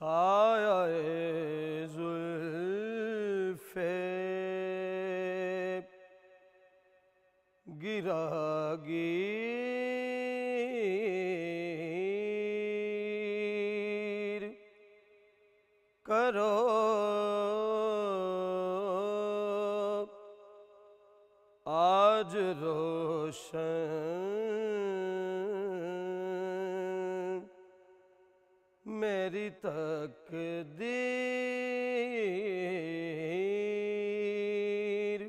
साये जुल्फ़े गिरा गिर करो आज रोशन मेरी तकदीर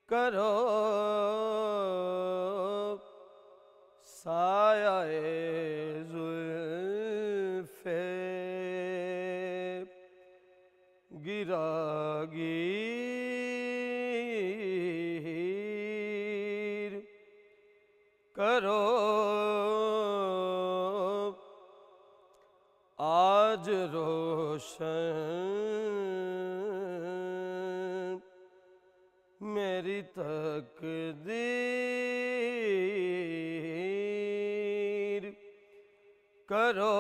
करो साये जुल्फ़े गिरा गिर करो आज रोशन मेरी तकदीर करो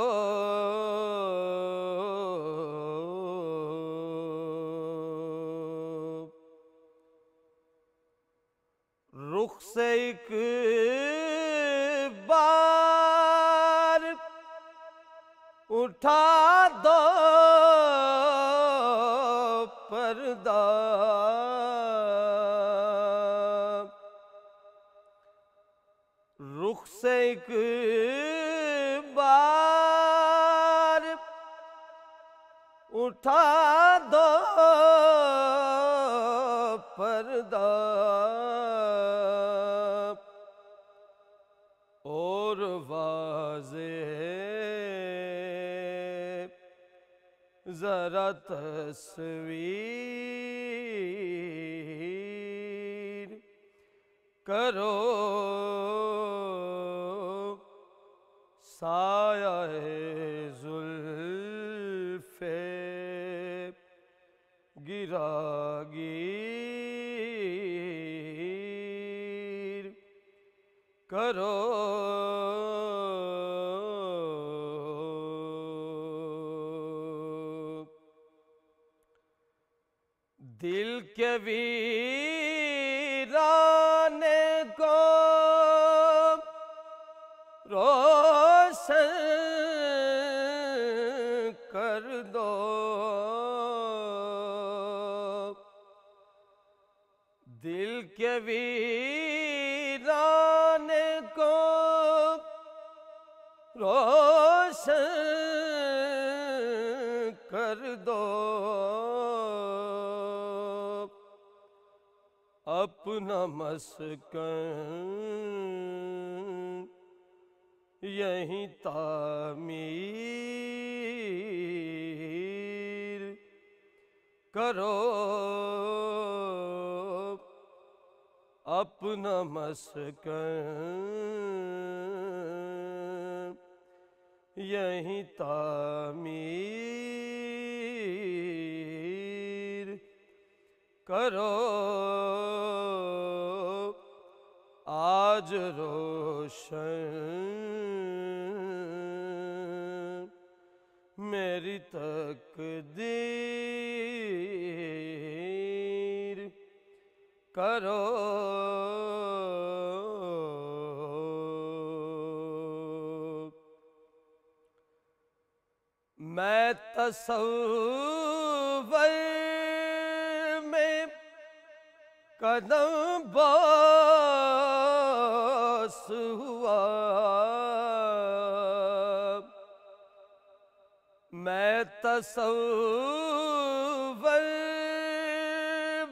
रुख से एक बार उठा दो पर्दा रुख से एक बार उठा दो पर्दा और वाज़ेह ज़रा तस्वीर करो साये जुल्फ़े गिरा गिर करो दिल के वीराने को रोशन कर दो दिल के वीराने को रोशन कर दो अपना मस्कन यहीं तामीर करो अपना मस्कन यहीं तामीर करो आज रोशन मेरी तकदीर करो मैं तसव्वुर में कदम बास हुआ मैं तसव्वुर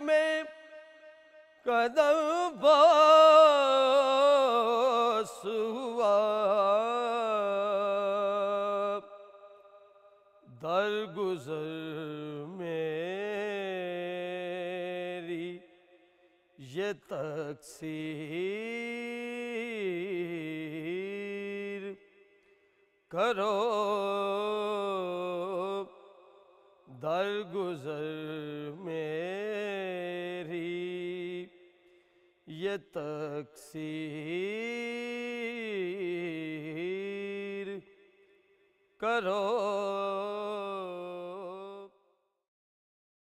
में कदम बास हुआ दरगुज़र मेरी ये तक़सीर करो दरगुज़र मेरी ये तक़सीर करो